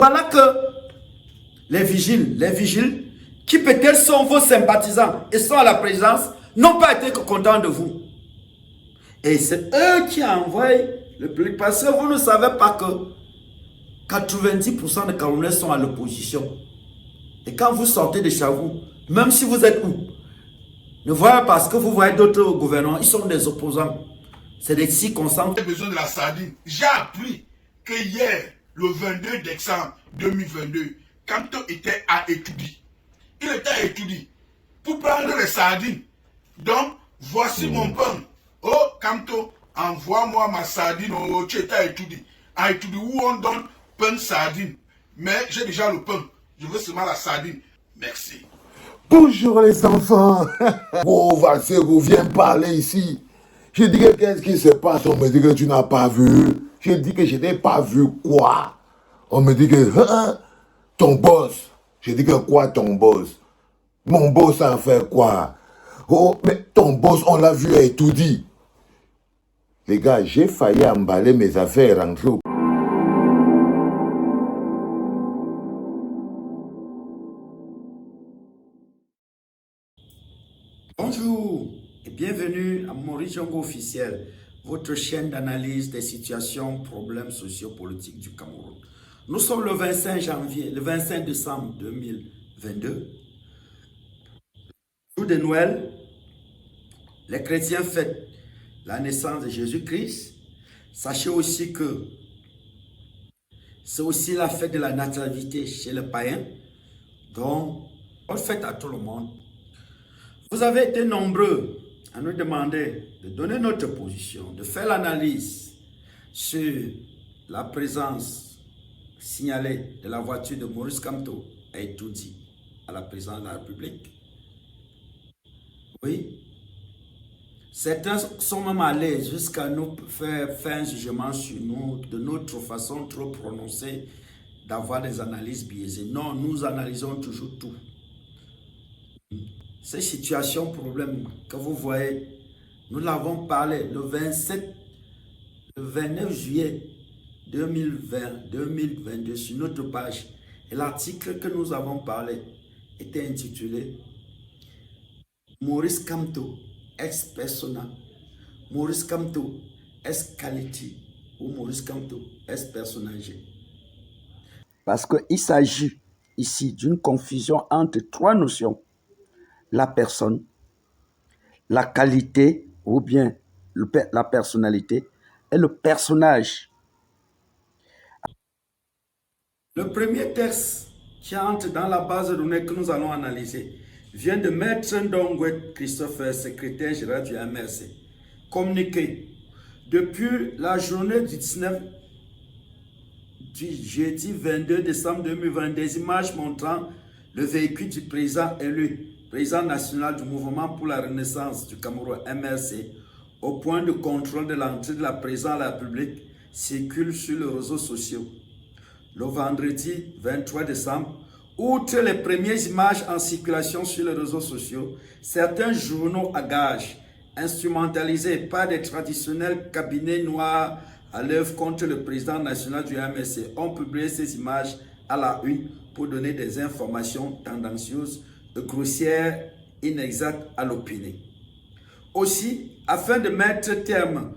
Voilà que les vigiles, qui peut-être sont vos sympathisants et sont à la présidence, n'ont pas été contents de vous. Et c'est eux qui envoient le public. Parce que vous ne savez pas que 90% des Camerounais sont à l'opposition. Et quand vous sortez de chez vous, même si vous êtes où, ne voyez parce que vous voyez d'autres gouvernements, ils sont des opposants. C'est des circonstances. J'ai besoin de la sardine. J'ai appris que hier, le 22 décembre 2022, Kamto était à étudier. Il était à étudier pour prendre les sardines. Donc, voici mon pain. Oh, Kamto, envoie-moi ma sardine. Oh, tu étais à étudier. À étudier où on donne pain sardine. Mais j'ai déjà le pain. Je veux seulement la sardine. Merci. Bonjour les enfants. Oh, Valsero, viens parler ici. Je dis que qu'est-ce qui se passe? On me dit que tu n'as pas vu. Je dis que je n'ai pas vu quoi? On me dit que ton boss. Je dis que quoi ton boss? Mon boss a fait quoi? Oh, mais ton boss, on l'a vu et tout dit. Les gars, j'ai failli emballer mes affaires et rentrer au... Bonjour et bienvenue à Maurice Jongo officiel, votre chaîne d'analyse des situations, problèmes sociopolitiques du Cameroun. Nous sommes le 25 décembre 2022, jour de Noël. Les chrétiens fêtent la naissance de Jésus-Christ. Sachez aussi que c'est aussi la fête de la natalité chez les païens. Donc, on fête à tout le monde. Vous avez été nombreux à nous demander de donner notre position, de faire l'analyse sur la présence signalée de la voiture de Maurice Kamto à Etoudi à la présidence de la République. Oui. Certains sont même allés jusqu'à nous faire un jugement sur nous, de notre façon trop prononcée d'avoir des analyses biaisées. Non, nous analysons toujours tout. Ces situations, problèmes que vous voyez, nous l'avons parlé le 29 juillet 2022 sur notre page. Et l'article que nous avons parlé était intitulé Maurice Kamto, ex-persona, Maurice Kamto, ex-quality ou Maurice Kamto, ex-personnage. Parce qu'il s'agit ici d'une confusion entre trois notions. La personne, la qualité ou bien la personnalité et le personnage. Le premier texte qui entre dans la base de données que nous allons analyser vient de Maître Ndongwe Christopher, secrétaire général du MRC. Communiqué. Depuis la journée du 19 du jeudi 22 décembre 2020, des images montrant le véhicule du président élu, président national du mouvement pour la renaissance du Cameroun MRC, au point de contrôle de l'entrée de la présidence de la République, circulent sur les réseaux sociaux. Le vendredi 23 décembre, outre les premières images en circulation sur les réseaux sociaux, certains journaux à gages, instrumentalisés par des traditionnels cabinets noirs à l'œuvre contre le président national du MRC, ont publié ces images à la une pour donner des informations tendancieuses, grossières, inexactes à l'opinion. Aussi, afin de mettre terme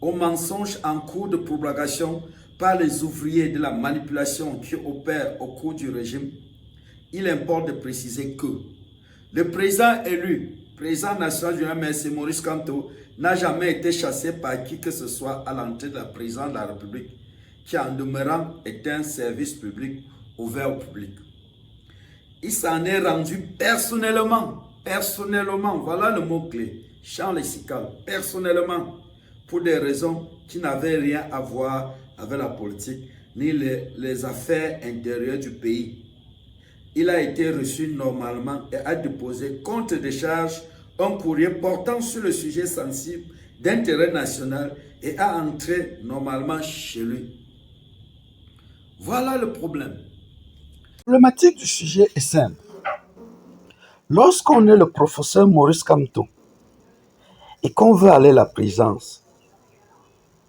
aux mensonges en cours de propagation par les ouvriers de la manipulation qui opèrent au cours du régime, il importe de préciser que le président élu, président national du MRC, Maurice Kamto, n'a jamais été chassé par qui que ce soit à l'entrée de la présidence de la République, qui en demeurant est un service public ouvert au public. Il s'en est rendu personnellement, voilà le mot-clé, champ lexical, personnellement, pour des raisons qui n'avaient rien à voir avec la politique, ni les affaires intérieures du pays. Il a été reçu normalement et a déposé contre décharge un courrier portant sur le sujet sensible d'intérêt national et a entré normalement chez lui. Voilà le problème. La problématique du sujet est simple. Lorsqu'on est le professeur Maurice Kamto et qu'on veut aller à la présidence,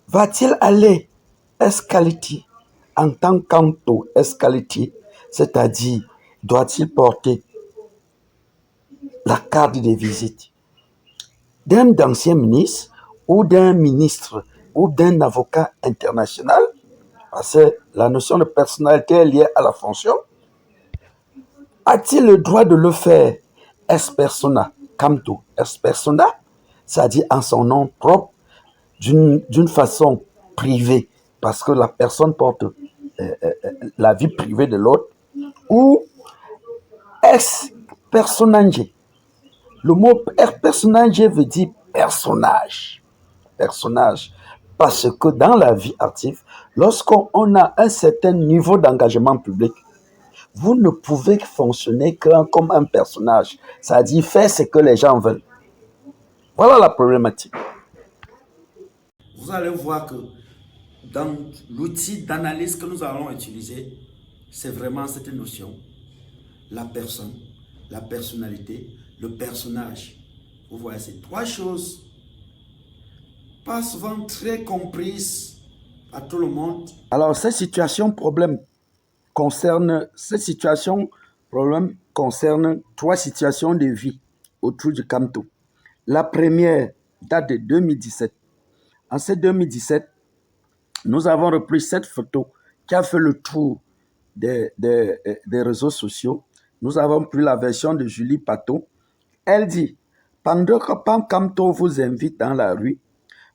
va-t-il aller ex-quality en tant qu'auto-escaletier, c'est-à-dire doit-il porter la carte de visite d'un ancien ministre ou d'un ministre ou d'un avocat international, parce que la notion de personnalité est liée à la fonction. A-t-il le droit de le faire es persona, camto es persona, c'est-à-dire en son nom propre, d'une façon privée, parce que la personne porte la vie privée de l'autre, ou es personage. Le mot personnage veut dire personnage. Personnage. Parce que dans la vie active, lorsqu'on a un certain niveau d'engagement public, vous ne pouvez fonctionner que comme un personnage. C'est-à-dire faire ce que les gens veulent. Voilà la problématique. Vous allez voir que dans l'outil d'analyse que nous allons utiliser, c'est vraiment cette notion. La personne, la personnalité, le personnage. Vous voyez, ces trois choses pas souvent très comprises à tout le monde. Alors, cette situation problème concerne trois situations de vie autour du Camto. La première date de 2017. En ce 2017, nous avons repris cette photo qui a fait le tour des réseaux sociaux. Nous avons pris la version de Julie Pato. Elle dit, pendant que Pam Camto vous invite dans la rue,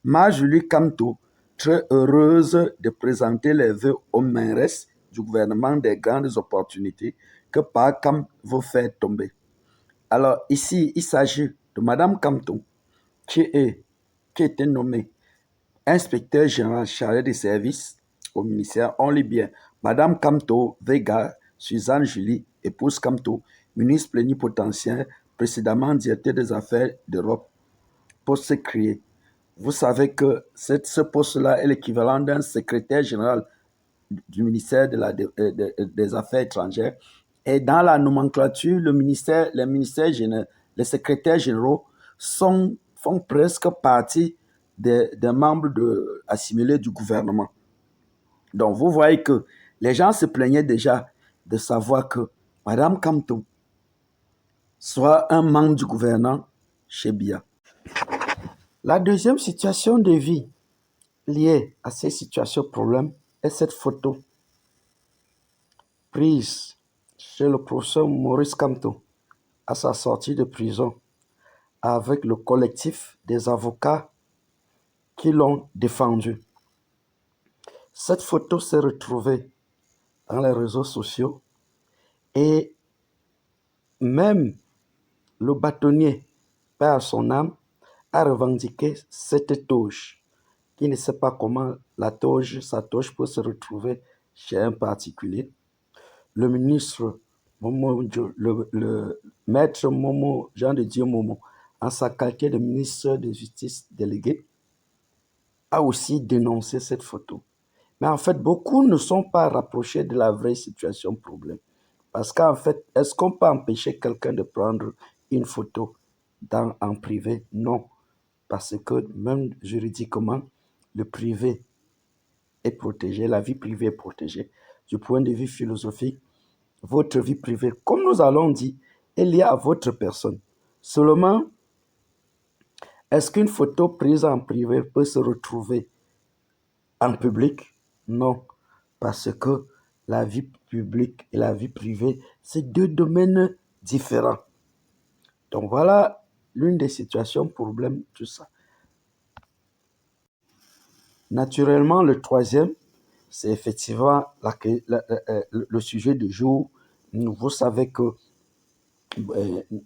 ma Julie Camto, très heureuse de présenter les vœux aux maires du gouvernement des grandes opportunités que Pam vous fait tomber. Alors ici, il s'agit de Madame Camto, qui était nommée inspecteur général chargé des services au ministère. On lit bien Madame Camto Vega, Suzanne Julie, épouse Camto, ministre plénipotentiaire, précédemment directeur des affaires d'Europe, poste créé. Vous savez que ce poste-là est l'équivalent d'un secrétaire général du ministère des Affaires étrangères. Et dans la nomenclature, les secrétaires généraux font presque partie des membres assimilés du gouvernement. Donc, vous voyez que les gens se plaignaient déjà de savoir que Mme Camto soit un membre du gouvernement chez BIA. La deuxième situation de vie liée à ces situations problèmes est cette photo prise chez le professeur Maurice Camto à sa sortie de prison avec le collectif des avocats qui l'ont défendu. Cette photo s'est retrouvée dans les réseaux sociaux et même le bâtonnier, paix à son âme, a revendiqué cette toge, qui ne sait pas comment sa toge peut se retrouver chez un particulier. Le ministre le maître Momo, Jean de Dieu Momo, en sa qualité de ministre de Justice délégué, a aussi dénoncé cette photo. Mais en fait, beaucoup ne sont pas rapprochés de la vraie situation problème. Parce qu'en fait, est-ce qu'on peut empêcher quelqu'un de prendre une photo en privé? Non. Parce que même juridiquement, le privé est protégé, la vie privée est protégée. Du point de vue philosophique, votre vie privée, comme nous allons dire, est liée à votre personne. Seulement, est-ce qu'une photo prise en privé peut se retrouver en public? Non, parce que la vie publique et la vie privée, c'est deux domaines différents. Donc voilà l'une des situations problèmes, tout ça. Naturellement, le troisième, c'est effectivement le sujet du jour. Vous savez que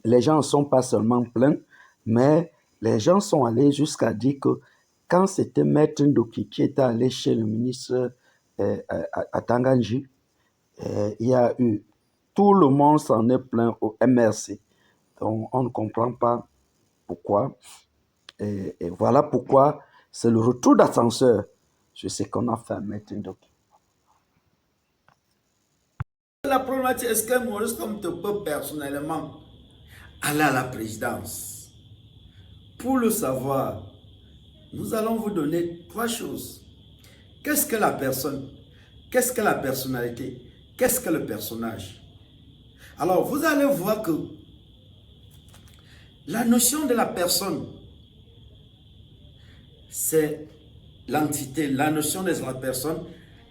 les gens ne sont pas seulement plaints, mais les gens sont allés jusqu'à dire que quand c'était Maître Ndoki qui était allé chez le ministre à Tanganji, il y a eu, tout le monde s'en est plaint au MRC. Donc on ne comprend pas pourquoi. Et voilà pourquoi c'est le retour d'ascenseur sur ce qu'on a fait à Maître Ndoki. La problématique, est-ce que Maurice Kamto peut personnellement aller à la présidence? Pour le savoir, nous allons vous donner trois choses. Qu'est-ce que la personne? Qu'est-ce que la personnalité? Qu'est-ce que le personnage? Alors, vous allez voir que la notion de la personne, c'est l'entité. La notion de la personne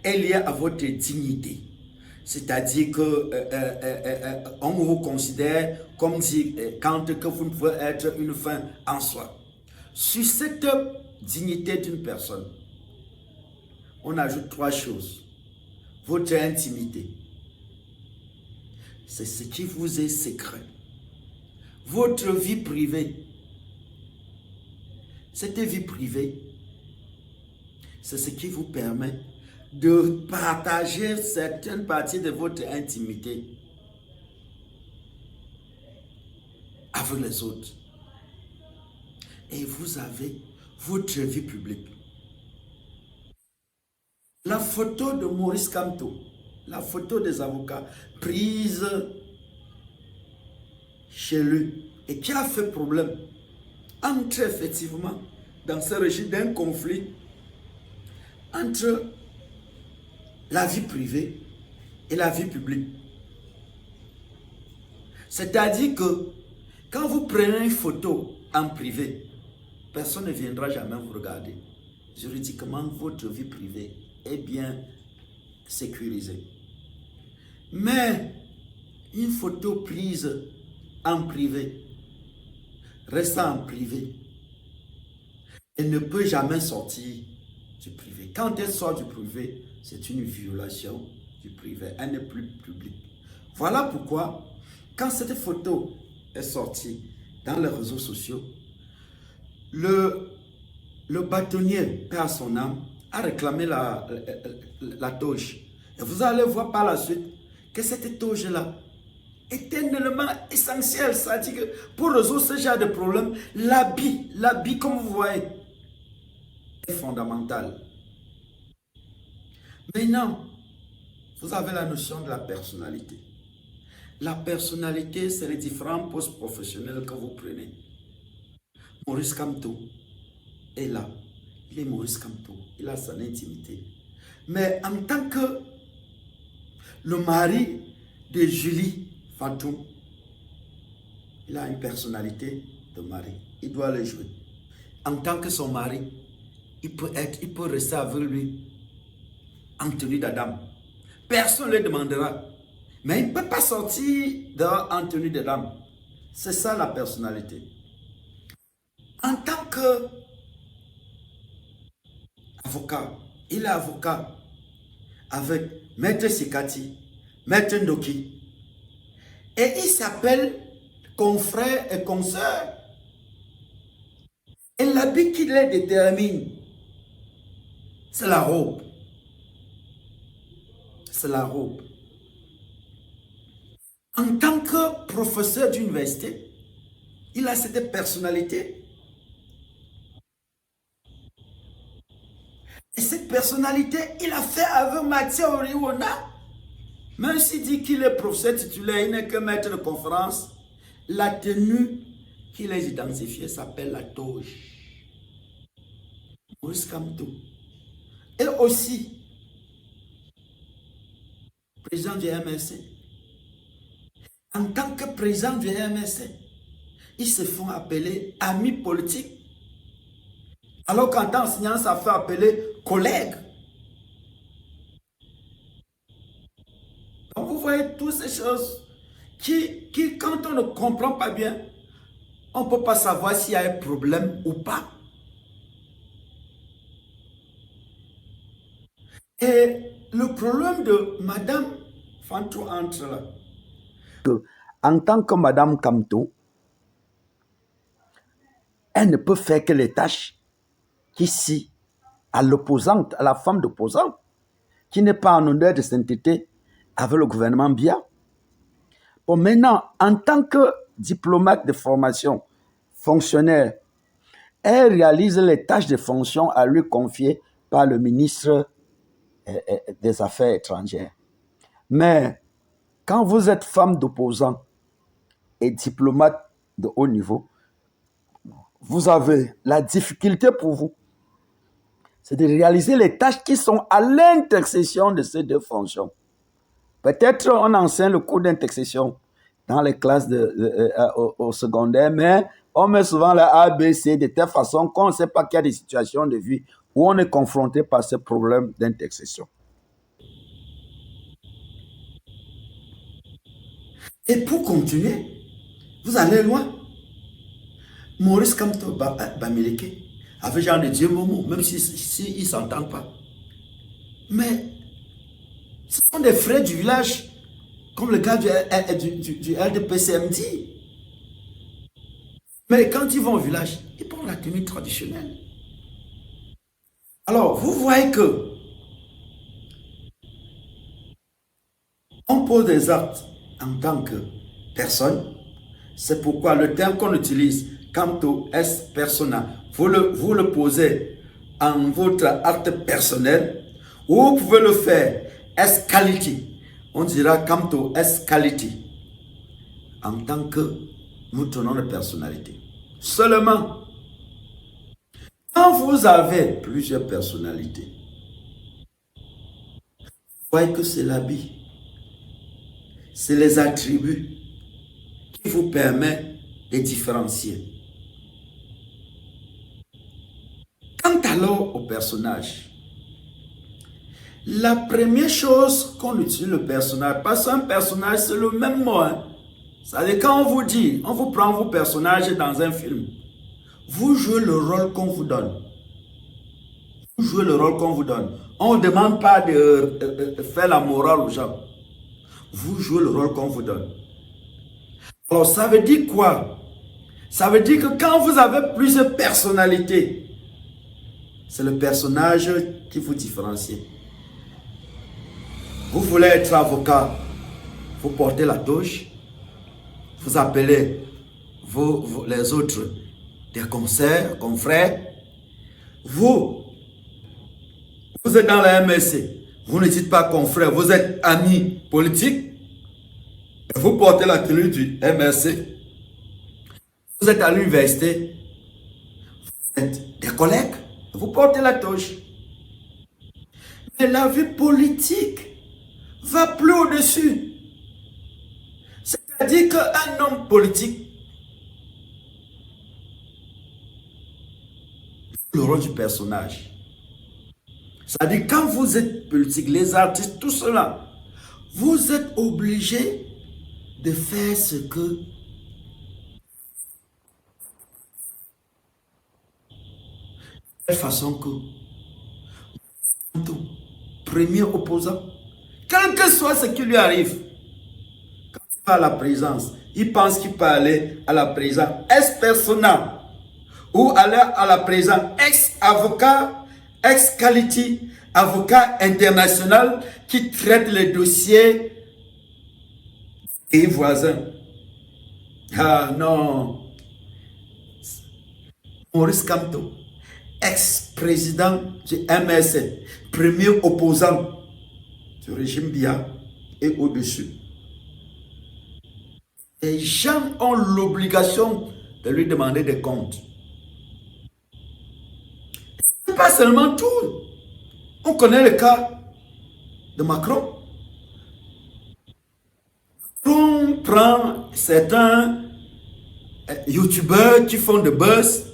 est liée à votre dignité. C'est-à-dire que on vous considère comme dit quand que vous ne pouvez être une fin en soi. Sur cette dignité d'une personne, on ajoute 3 choses. Votre intimité, c'est ce qui vous est secret. Votre vie privée, cette vie privée, c'est ce qui vous permet de partager certaines parties de votre intimité avec les autres. Et vous avez votre vie publique. La photo de Maurice Kamto, la photo des avocats prise chez lui et qui a fait problème, entre effectivement dans ce régime d'un conflit entre la vie privée et la vie publique. C'est-à-dire que quand vous prenez une photo en privé, personne ne viendra jamais vous regarder. Juridiquement, votre vie privée est bien sécurisée. Mais une photo prise en privé, restant en privé, elle ne peut jamais sortir du privé. Quand elle sort du privé, c'est une violation du privé. Elle n'est plus publique. Voilà pourquoi, quand cette photo est sortie dans les réseaux sociaux, le bâtonnier, paix à son âme, a réclamé la toge. Et vous allez voir par la suite que cette toge-là est un élément essentiel. C'est-à-dire que pour résoudre ce genre de problème, l'habit, comme vous voyez, est fondamental. Maintenant, vous avez la notion de la personnalité. La personnalité, c'est les différents postes professionnels que vous prenez. Maurice Kamto est là. Il est Maurice Kamto. Il a son intimité. Mais en tant que le mari de Julie Fantoum, il a une personnalité de mari. Il doit le jouer. En tant que son mari, il peut rester avec lui en tenue d'Adam. Personne ne le demandera. Mais il ne peut pas sortir en tenue de dame. C'est ça la personnalité. En tant qu'avocat, il est avocat avec Maître Sikati, Maître Ndoki. Et il s'appelle confrère et consoeur. Et l'habit qui les détermine, c'est la robe. C'est la robe. En tant que professeur d'université, il a cette personnalité. Et cette personnalité, il a fait avec Mathieu Oriwona. Même s'il dit qu'il est professeur titulaire, il n'est que maître de conférence. La tenue qu'il a identifiée s'appelle la toge. Maurice Kamto. Et aussi, président du MRC. En tant que président du MRC, ils se font appeler amis politiques. Alors qu'en tant qu'enseignant, ça fait appeler collègues. Donc vous voyez toutes ces choses qui, quand on ne comprend pas bien, on ne peut pas savoir s'il y a un problème ou pas. Et le problème de Madame Fantou entre là. En tant que Madame Kamto, elle ne peut faire que les tâches qu'ici, à l'opposante, à la femme d'opposant, qui n'est pas en honneur de sainteté avec le gouvernement Biya. Bon, maintenant, en tant que diplomate de formation, fonctionnaire, elle réalise les tâches de fonction à lui confiées par le ministre des Affaires étrangères. Mais quand vous êtes femme d'opposant et diplomate de haut niveau, vous avez la difficulté pour vous, c'est de réaliser les tâches qui sont à l'intersection de ces deux fonctions. Peut-être on enseigne le cours d'intersection dans les classes au secondaire, mais on met souvent le A, B, C de telle façon qu'on ne sait pas qu'il y a des situations de vie où on est confronté par ces problèmes d'intersection. Et pour continuer, vous allez loin. Maurice Kamto Bamileke avait genre de Dieu Momo, même s'ils ne s'entendent pas. Mais ce sont des frères du village, comme le gars du LDPCM dit. Mais quand ils vont au village, ils portent la tenue traditionnelle. Alors, vous voyez que on pose des actes en tant que personne. C'est pourquoi le terme qu'on utilise, Kamto est persona, vous le posez en votre acte personnel, ou vous pouvez le faire est quality. On dira Kamto est quality en tant que notre nom de personnalité. Seulement, quand vous avez plusieurs personnalités, vous voyez que c'est l'habit, c'est les attributs qui vous permettent de différencier. Quant alors au personnage, la première chose qu'on utilise le personnage, parce qu'un personnage c'est le même mot. C'est-à-dire quand on vous dit, on vous prend vos personnages dans un film, vous jouez le rôle qu'on vous donne. Vous jouez le rôle qu'on vous donne. On ne demande pas de faire la morale aux gens. Vous jouez le rôle qu'on vous donne. Alors ça veut dire quoi? Ça veut dire que quand vous avez plusieurs personnalités, c'est le personnage qui vous différencie. Vous voulez être avocat, vous portez la toge, vous appelez les autres des confrères. Vous êtes dans la MSC, vous ne dites pas confrère, vous êtes amis politiques, vous portez la tenue du MSC. Vous êtes à l'université, vous êtes des collègues, vous portez la toge. Mais la vie politique va plus au-dessus. C'est-à-dire qu'un homme politique, le rôle du personnage. C'est-à-dire quand vous êtes politique, les artistes, tout cela, vous êtes obligés de faire ce que de façon que premier opposant, quel que soit ce qui lui arrive, quand il va à la présence, il pense qu'il peut aller à la présence ex-persona ou aller à la présence ex-avocat, ex-quality, avocat international qui traite les dossiers et voisins. Ah non, Maurice Kamto, ex-président du MSN, premier opposant du régime Biya et au-dessus. Les gens ont l'obligation de lui demander des comptes. Pas seulement tout. On connaît le cas de Macron. Macron prend certains youtubeurs qui font de buzz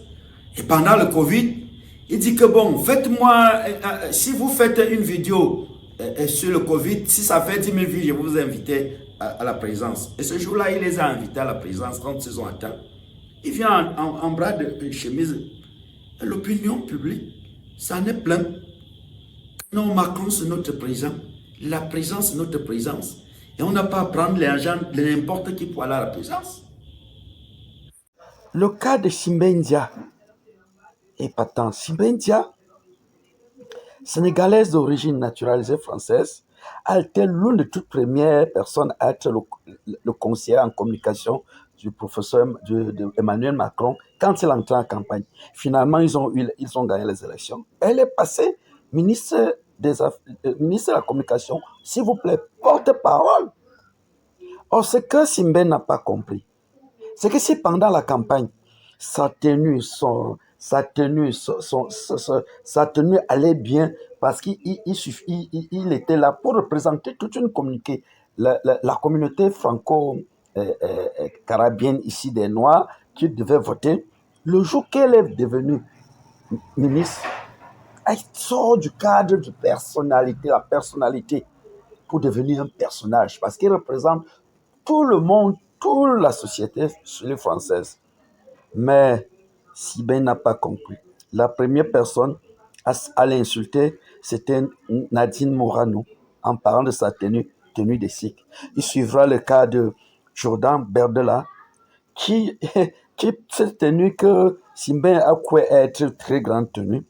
et pendant le Covid, il dit que bon, faites-moi, si vous faites une vidéo sur le Covid, si ça fait 10 000 vues, je vais vous inviter à la présence. Et ce jour-là, il les a invités à la présence quand ils ont atteint. Il vient en bras de chemise. L'opinion publique, ça en est plein. Non, Macron, c'est notre président. La présence, c'est notre présence. Et on n'a pas à prendre les gens de n'importe qui pour aller à la présence. Le cas de Simbendia est patent. Simbendia, sénégalaise d'origine naturalisée française, a été l'une des toutes premières personnes à être le conseiller en communication du professeur Emmanuel Macron quand il entrait en campagne. Finalement, ils ont gagné les élections. Elle est passée ministre de la communication, s'il vous plaît, porte-parole. Or, ce que Simben n'a pas compris, c'est que si pendant la campagne, sa tenue, sa tenue, sa tenue allait bien parce qu'il était là pour représenter toute une communauté, la communauté franco-carabienne ici des Noirs qui devait voter. Le jour qu'elle est devenue ministre, elle sort du cadre de la personnalité, pour devenir un personnage parce qu'il représente tout le monde, toute la société française. Mais Sibin n'a pas compris. La première personne à l'insulter, c'était Nadine Morano, en parlant de sa tenue de sikh. Il suivra le cas de Jordan Berdella, qui cette tenue que Sibin a cru être très grande tenue.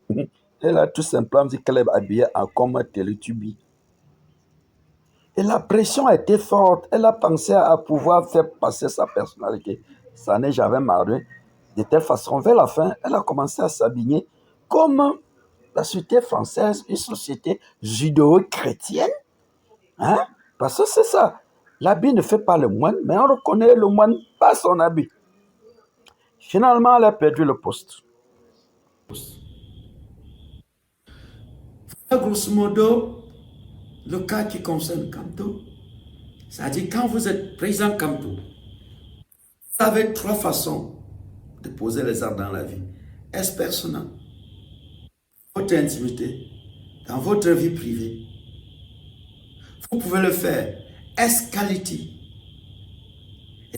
Elle a tout simplement dit qu'elle est habillée en comme Télétubi. Et la pression a été forte. Elle a pensé à pouvoir faire passer sa personnalité. Ça n'est jamais marré. De telle façon, vers la fin, elle a commencé à s'habiller comme la société française, une société judéo-chrétienne. Hein? Parce que c'est ça. L'habit ne fait pas le moine, mais on reconnaît le moine par son habit. Finalement, elle a perdu le poste. Grosso modo, le cas qui concerne Kamto, c'est-à-dire quand vous êtes président Kamto, vous avez 3 façons de poser les arts dans la vie. Est-ce personnel, votre intimité, dans votre vie privée. Vous pouvez le faire. Est-ce qualité.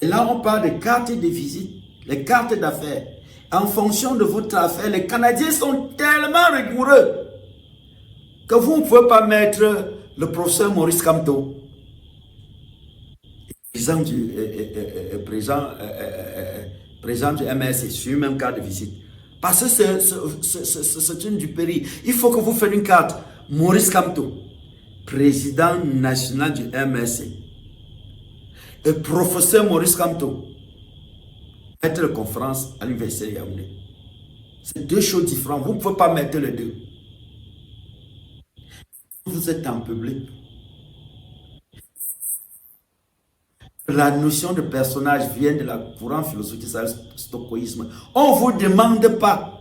Et là, on parle des cartes de visite, les cartes d'affaires. En fonction de votre affaire, les Canadiens sont tellement rigoureux que vous ne pouvez pas mettre le professeur Maurice Kamto, président du MRC, sur une même carte de visite. Parce que c'est une duperie. Il faut que vous fassiez une carte. Maurice Kamto, président national du MRC. Et professeur Maurice Kamto, maître de conférence à l'université Yaoundé. C'est 2 choses différentes. Vous ne pouvez pas mettre les 2. Vous êtes en public. La notion de personnage vient de la courant philosophique qui s'appelle stoïcisme. On ne vous demande pas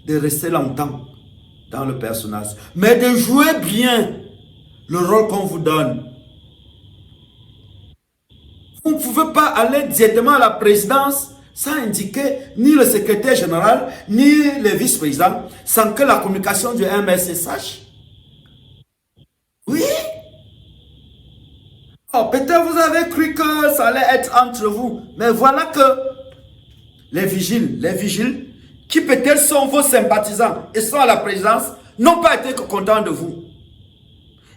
de rester longtemps dans le personnage, mais de jouer bien le rôle qu'on vous donne. Vous ne pouvez pas aller directement à la présidence sans indiquer ni le secrétaire général, ni le vice-président, sans que la communication du MRC sache. Oui. Oh, peut-être vous avez cru que ça allait être entre vous, mais voilà que les vigiles, qui peut-être sont vos sympathisants et sont à la présidence, n'ont pas été contents de vous.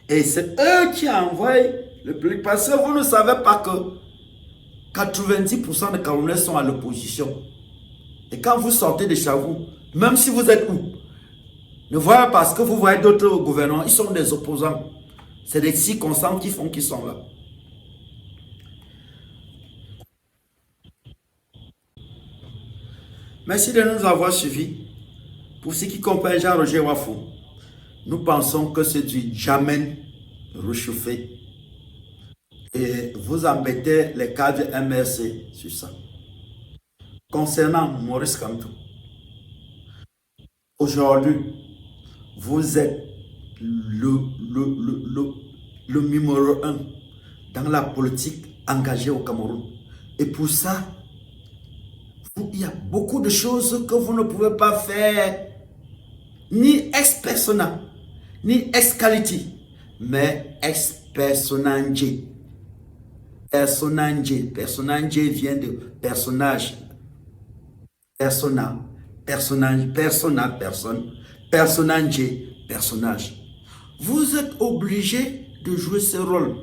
Et c'est eux qui envoient le public, parce que vous ne savez pas que 90% des Camerounais sont à l'opposition. Et quand vous sortez de chez vous, même si vous êtes où, ne voyez pas parce que vous voyez d'autres gouvernants, ils sont des opposants. C'est des circonstances qui font qu'ils sont là. Merci de nous avoir suivis. Pour ceux qui comprennent Jean-Roger Wafou, nous pensons que c'est du jamen réchauffé. Et vous embêtez les cadres MRC sur ça. Concernant Maurice Kamto, aujourd'hui, vous êtes le numéro 1 dans la politique engagée au Cameroun. Et pour ça, il y a beaucoup de choses que vous ne pouvez pas faire, ni ex persona, ni ex quality, mais ex personage. Personnage vient de personnage. Persona, personnage, persona, personne. Personnage. Vous êtes obligé de jouer ce rôle.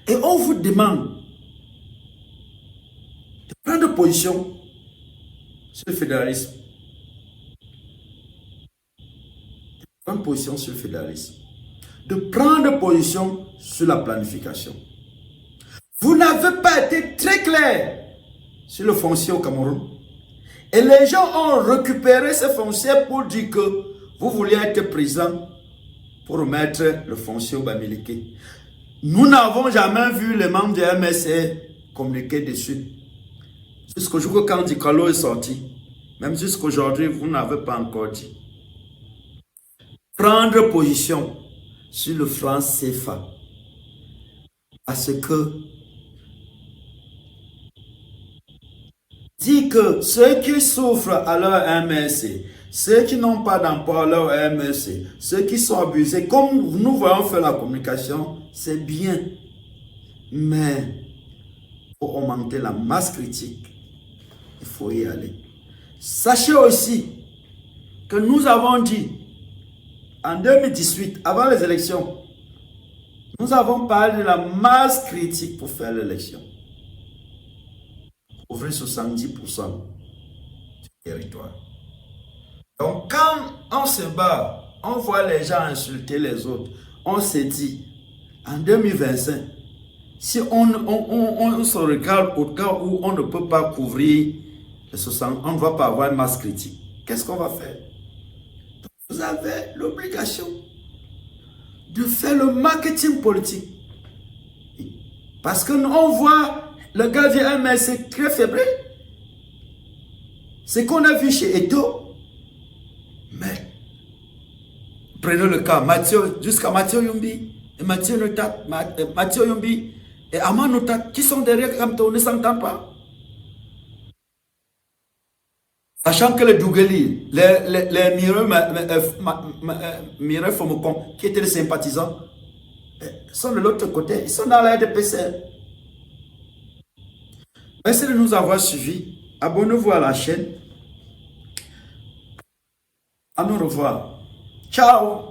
Et on vous demande de prendre position sur le fédéralisme. De prendre position sur le fédéralisme. De prendre position sur la planification. Vous n'avez pas été très clair sur le foncier au Cameroun. Et les gens ont récupéré ce foncier pour dire que vous vouliez être président pour remettre le foncier au Bamileke. Nous n'avons jamais vu les membres du MSC communiquer dessus. Jusqu'au jour où quand Dicalo est sorti, même jusqu'aujourd'hui, vous n'avez pas encore dit. Prendre position sur le franc CFA. Parce que dit que ceux qui souffrent à leur MRC, ceux qui n'ont pas d'emploi à leur MRC, ceux qui sont abusés, comme nous voyons faire la communication, c'est bien. Mais il faut augmenter la masse critique. Il faut y aller. Sachez aussi que nous avons dit en 2018, avant les élections, nous avons parlé de la masse critique pour faire l'élection. Ouvrir 70% du territoire. Donc quand on se bat, on voit les gens insulter les autres, on se dit, en 2025, si on se regarde au cas où on ne peut pas couvrir les 60, on ne va pas avoir une masse critique. Qu'est-ce qu'on va faire? Vous avez l'obligation de faire le marketing politique. Parce que on voit le gars du MRC très faible. C'est qu'on a vu chez Eto. Mais prenons le cas jusqu'à Mathieu Yumbi et Mathieu Yumbi et Aman Notat qui sont derrière Kamto, ne s'entendent pas. Sachant que les Dougali, les Mireille Fomokon, qui étaient les sympathisants, sont de l'autre côté, ils sont dans la RDPC. Merci de nous avoir suivis. Abonnez-vous à la chaîne. À nous revoir. Ciao.